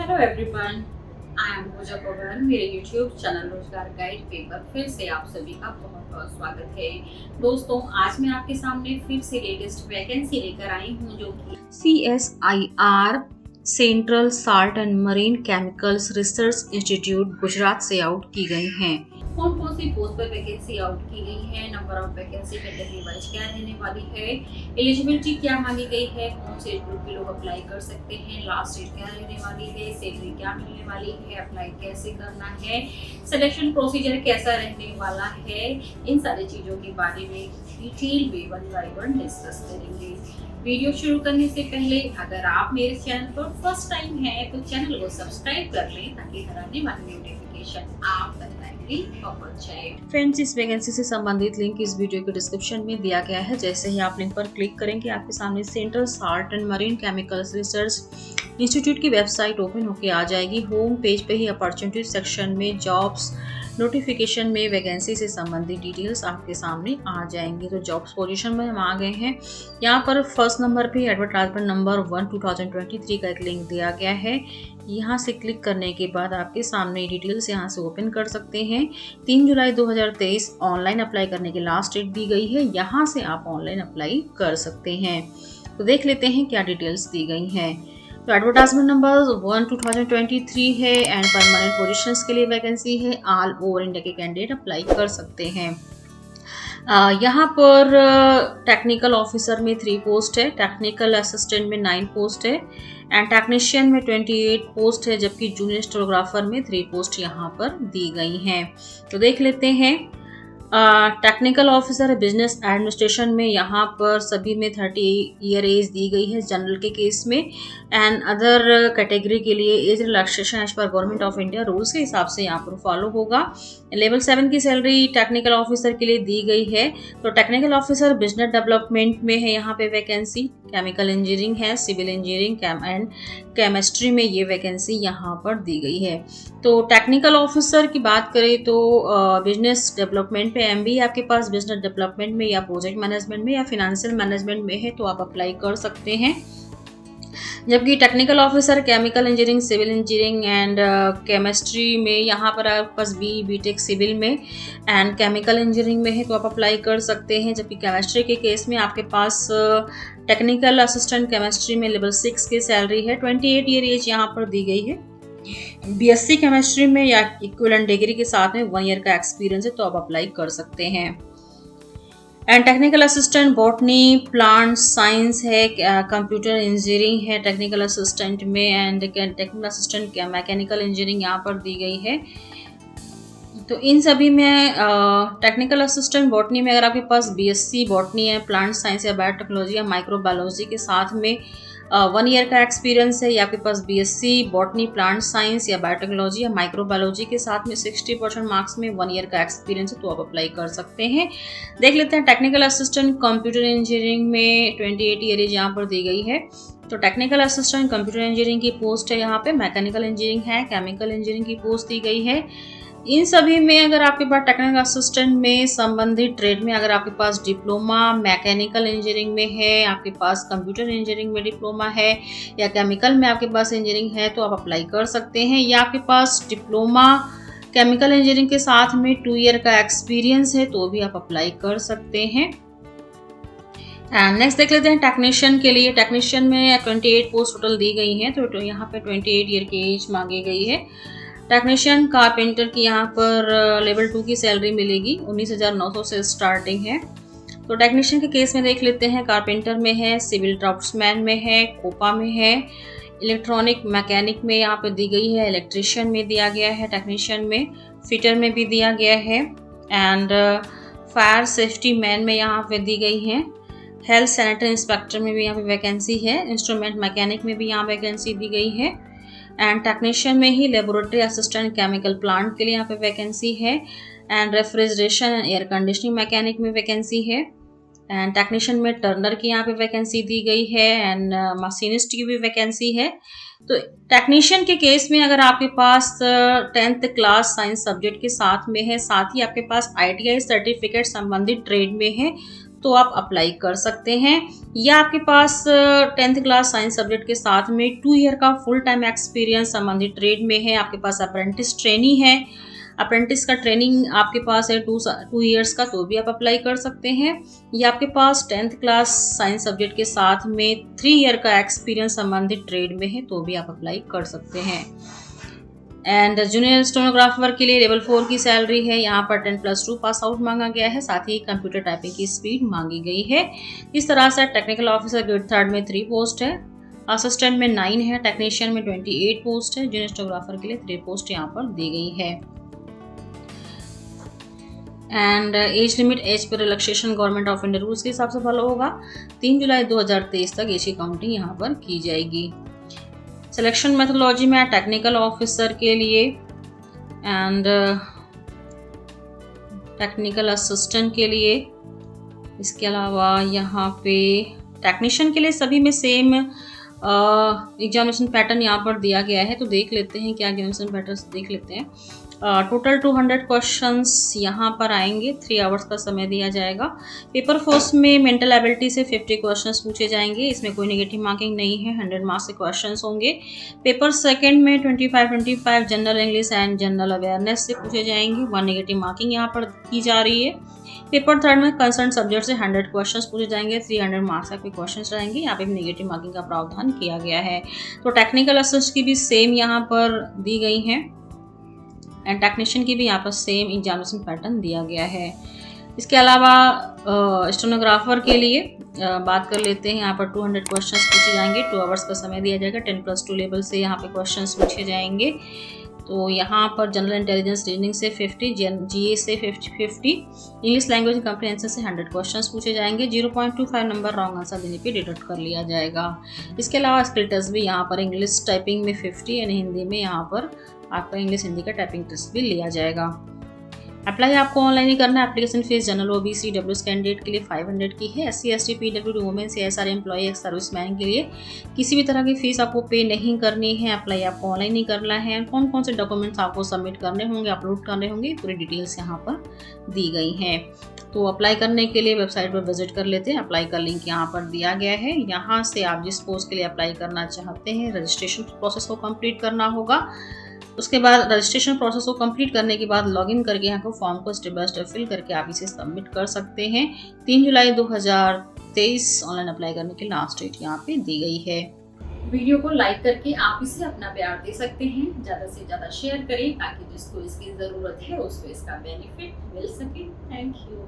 Hello everyone, I am पूजा पवन। मेरे YouTube channel रोजगार guide पे पर फिर से आप सभी का बहुत बहुत स्वागत है। दोस्तों, आज मैं आपके सामने फिर से लेटेस्ट वैकेंसी लेकर आई हूँ जो कि CSIR central salt and marine chemicals research institute Gujarat से आउट की गई हैं। कौन कौन सी पोस्ट पर वैकेंसी आउट की गई है, number of vacancy category wise क्या रहने वाली है, एलिजिबिलिटी क्या मांगी गई है, कौन से ग्रुप के लोग अप्लाई कर सकते हैं, लास्ट डेट क्या रहने वाली है, सैलरी क्या मिलने वाली है, अप्लाई कैसे करना है, सिलेक्शन प्रोसीजर कैसा रहने वाला है, इन सारी चीज़ों के बारे में डिटेल में वन बाय वन डिस्कस करेंगे। वीडियो शुरू करने से पहले अगर आप मेरे चैनल पर फर्स्ट टाइम हैं तो चैनल को सब्सक्राइब कर लें ताकि हर आने वाली नोटिफिकेशन आप तक टाइमली पहुंच जाए। फ्रेंड्स, इस वैकेंसी से संबंधित लिंक इस वीडियो के डिस्क्रिप्शन में दिया गया है। जैसे ही आप लिंक पर क्लिक करेंगे आपके सामने central salt and marine chemicals research institute की वेबसाइट ओपन होकर आ जाएगी। होम पेज पे ही अपॉर्चुनिटी सेक्शन में जॉब्स नोटिफिकेशन में वैकेंसी से संबंधित डिटेल्स आपके सामने आ जाएंगे। तो जॉब्स पोजीशन में हम आ गए हैं। यहाँ पर फर्स्ट नंबर पे एडवर्टाइजमेंट नंबर 1 2023 का एक लिंक दिया गया है। यहाँ से क्लिक करने के बाद आपके सामने डिटेल्स यहाँ से ओपन कर सकते हैं। 3 जुलाई 2023 ऑनलाइन अप्लाई करने की लास्ट डेट दी गई है। यहाँ से आप ऑनलाइन अप्लाई कर सकते हैं। तो देख लेते हैं क्या डिटेल्स दी गई हैं। तो एडवर्टाइजमेंट नंबर 1 2023 है एंड परमानेंट पोजीशंस के लिए वैकेंसी है। ऑल ओवर इंडिया के कैंडिडेट अप्लाई कर सकते हैं। यहाँ पर टेक्निकल ऑफिसर में 3 पोस्ट है, टेक्निकल असिस्टेंट में 9 पोस्ट है एंड टेक्नीशियन में 28 पोस्ट है, जबकि जूनियर स्टेनोग्राफर में 3 पोस्ट यहाँ पर दी गई हैं। तो देख लेते हैं। टेक्निकल ऑफिसर बिजनेस एडमिनिस्ट्रेशन में यहाँ पर सभी में 30 ईयर एज दी गई है जनरल के केस में एंड अदर कैटेगरी के लिए एज रिलैक्सेशन एज पर गवर्नमेंट ऑफ इंडिया रूल्स के हिसाब से यहाँ पर फॉलो होगा। लेवल 7 की सैलरी टेक्निकल ऑफिसर के लिए दी गई है। तो टेक्निकल ऑफिसर बिजनेस डेवलपमेंट में है यहाँ पे वैकेंसी, केमिकल इंजीनियरिंग है, सिविल इंजीनियरिंग एंड केमिस्ट्री में ये वैकेंसी यहाँ पर दी गई है। तो टेक्निकल ऑफिसर की बात करें तो बिजनेस डेवलपमेंट पे MBA आपके पास बिजनेस डेवलपमेंट में या प्रोजेक्ट मैनेजमेंट में या फिनेंशियल मैनेजमेंट में है तो आप अप्लाई कर सकते हैं। जबकि technical officer chemical engineering, civil engineering and chemistry में यहाँ पर आपके पास BTech सिविल में एंड केमिकल इंजीनियरिंग में है तो आप अप्लाई कर सकते हैं। जबकि केमिस्ट्री के केस में आपके पास टेक्निकल असिस्टेंट केमिस्ट्री में लेवल 6 की सैलरी है। 28 ईयर एज यहाँ पर दी गई है। BSc केमिस्ट्री में या इक्विवेलेंट डिग्री के साथ में 1 ईयर का एक्सपीरियंस है तो आप अप्लाई कर सकते हैं। And technical assistant botany plant science है, कंप्यूटर इंजीनियरिंग है टेक्निकल असिस्टेंट में and technical assistant mechanical engineering यहाँ पर दी गई है। तो इन सभी में टेक्निकल असिस्टेंट बॉटनी में अगर आपके पास BSc बॉटनी है, प्लांट साइंस या बायोटेक्नोलॉजी या माइक्रोबायोलॉजी के साथ में 1 ईयर का एक्सपीरियंस है या आपके पास BSc बॉटनी प्लांट साइंस या बायोटेक्नोलॉजी या माइक्रोबायोलॉजी के साथ में 60% मार्क्स में 1 ईयर का एक्सपीरियंस है तो आप अप्लाई कर सकते हैं। देख लेते हैं टेक्निकल असिस्टेंट कंप्यूटर इंजीनियरिंग में 28 ईयर एज यहाँ पर दी गई है। तो टेक्निकल असिस्टेंट कंप्यूटर इंजीनियरिंग की पोस्ट है यहाँ पे, मैकेनिकल इंजीनियरिंग है, केमिकल इंजीनियरिंग की पोस्ट दी गई है। इन सभी में अगर आपके पास टेक्निकल असिस्टेंट में संबंधित ट्रेड में अगर आपके पास डिप्लोमा मैकेनिकल इंजीनियरिंग में है, आपके पास कंप्यूटर इंजीनियरिंग में डिप्लोमा है या केमिकल में आपके पास इंजीनियरिंग है तो आप अप्लाई कर सकते हैं। या आपके पास डिप्लोमा केमिकल इंजीनियरिंग के साथ में 2 ईयर का एक्सपीरियंस है तो भी आप अप्लाई कर सकते हैं। एंड नेक्स्ट देख लेते हैं टेक्नीशियन के लिए। टेक्नीशियन में 28 पोस्ट टोटल दी गई हैं तो यहाँ पे 28 ईयर की एज मांगी गई है। टेक्नीशियन कारपेंटर की यहाँ पर लेवल 2 की सैलरी मिलेगी, 19,900 से स्टार्टिंग है। तो टेक्नीशियन के केस में देख लेते हैं। कारपेंटर में है, सिविल ड्राफ्ट्समैन में है, कोपा में है, इलेक्ट्रॉनिक मैकेनिक में यहाँ पर दी गई है, इलेक्ट्रिशियन में दिया गया है, टेक्नीशियन में, फिटर में भी दिया गया है एंड फायर सेफ्टी मैन में यहाँ पे दी गई है। हेल्थ सैनिटरी इंस्पेक्टर में भी यहाँ पे वैकेंसी है। इंस्ट्रूमेंट मैकेनिक में भी यहाँ वैकेंसी दी गई है एंड टेक्नीशियन में ही लेबोरेटरी असिस्टेंट केमिकल प्लांट के लिए यहाँ पे वैकेंसी है and refrigeration and air conditioning mechanic में वैकेंसी है एंड टेक्नीशियन में टर्नर की यहाँ पे वैकेंसी दी गई है एंड मशीनिस्ट की भी वैकेंसी है। तो टेक्नीशियन के केस में अगर आपके पास 10th क्लास साइंस सब्जेक्ट के साथ में है, साथ ही आपके पास ITI सर्टिफिकेट संबंधित ट्रेड में है तो आप अप्लाई कर सकते हैं। या आपके पास 10th क्लास साइंस सब्जेक्ट के साथ में 2 ईयर का फुल टाइम एक्सपीरियंस संबंधित ट्रेड में है, आपके पास अप्रेंटिस ट्रेनी है, अप्रेंटिस का ट्रेनिंग आपके पास है 2 ईयर्स का, तो भी आप अप्लाई कर सकते हैं। या आपके पास 10th क्लास साइंस सब्जेक्ट के साथ में 3 ईयर का एक्सपीरियंस संबंधित ट्रेड में है, तो भी आप अप्लाई कर सकते हैं। एंड जूनियर स्टेनोग्राफर के लिए लेवल 4 की सैलरी है। यहाँ पर 10+2 पास आउट मांगा गया है, साथ ही कंप्यूटर टाइपिंग की स्पीड मांगी गई है। इस तरह से टेक्निकल ऑफिसर ग्रेड 3 में 3 पोस्ट है, असिस्टेंट में 9 है, टेक्नीशियन में 28 पोस्ट है, जूनियर स्टेनोग्राफर के लिए 3 पोस्ट यहाँ पर दी गई है। एंड एज लिमिट एज पर relaxation government of India rules के हिसाब से फॉलो होगा। 3 जुलाई 2023 तक एज की काउंटिंग यहाँ पर की जाएगी। सिलेक्शन मेथोडोलॉजी में टेक्निकल ऑफिसर के लिए एंड टेक्निकल असिस्टेंट के लिए, इसके अलावा यहाँ पे टेक्नीशियन के लिए सभी में सेम एग्जामिनेशन पैटर्न यहाँ पर दिया गया है। तो देख लेते हैं क्या एग्जामिनेशन पैटर्न देख लेते हैं। टोटल 200 क्वेश्चंस यहाँ पर आएंगे, 3 आवर्स का समय दिया जाएगा। पेपर फर्स्ट में मेंटल एबिलिटी से 50 क्वेश्चंस पूछे जाएंगे, इसमें कोई नेगेटिव मार्किंग नहीं है, 100 मार्क्स के क्वेश्चंस होंगे। पेपर सेकंड में 25 general English and general awareness से पूछे जाएंगे, 1 नेगेटिव मार्किंग यहाँ पर की जा रही है। पेपर थर्ड में कंसर्न सब्जेक्ट से 100 क्वेश्चंस पूछे जाएंगे, 300 मार्क्स के क्वेश्चंस रहेंगे, यहाँ पे भी नेगेटिव मार्किंग का प्रावधान किया गया है। तो टेक्निकल असिस्ट की भी सेम यहाँ पर दी गई है एंड टेक्नीशियन की भी यहाँ पर सेम एग्जामिनेशन पैटर्न दिया गया है। इसके अलावा स्टेनोग्राफर के लिए बात कर लेते हैं। यहाँ पर 200 क्वेश्चंस पूछे जाएंगे, 2 आवर्स का समय दिया जाएगा, 10+2 लेवल से यहाँ पे क्वेश्चंस पूछे जाएंगे। तो यहाँ पर जनरल इंटेलिजेंस रीजनिंग से 50, जीए से 50, इंग्लिश लैंग्वेज कॉम्प्रिहेंशन से 100 क्वेश्चंस पूछे जाएंगे। 0.25 नंबर रॉन्ग आंसर देने पे डिडक्ट कर लिया जाएगा। इसके अलावा स्किल टेस्ट भी यहाँ पर इंग्लिश टाइपिंग में 50 यानी हिंदी में यहाँ पर आपका इंग्लिश हिंदी का टाइपिंग टेस्ट भी लिया जाएगा। अप्लाई आपको ऑनलाइन ही करना है। Application fees general OBC WS candidate के लिए 500 की है। SC ST PWD women CSR employee ex serviceman के लिए किसी भी तरह की फीस आपको पे नहीं करनी है। अप्लाई आपको ऑनलाइन ही करना है। कौन कौन से डॉक्यूमेंट्स आपको सबमिट करने होंगे, अपलोड करने होंगे, पूरी डिटेल्स यहाँ पर दी गई हैं। तो अप्लाई करने के लिए वेबसाइट पर विजिट कर लेते हैं। अप्लाई का लिंक यहाँ पर दिया गया है। यहाँ से आप जिस पोस्ट के लिए अप्लाई करना चाहते हैं रजिस्ट्रेशन प्रोसेस को कंप्लीट करना होगा। उसके बाद रजिस्ट्रेशन प्रोसेस को कंप्लीट करने के बाद लॉगिन करके यहाँ को फॉर्म को स्टेप बाय स्टेप फिल करके आप इसे सबमिट कर सकते हैं। 3 जुलाई 2023 ऑनलाइन अप्लाई करने की लास्ट डेट यहाँ पे दी गई है। वीडियो को लाइक करके आप इसे अपना प्यार दे सकते हैं। ज़्यादा से ज़्यादा शेयर करें ताकि जिसको इसकी ज़रूरत है उसको इसका बेनिफिट मिल सके। Thank you.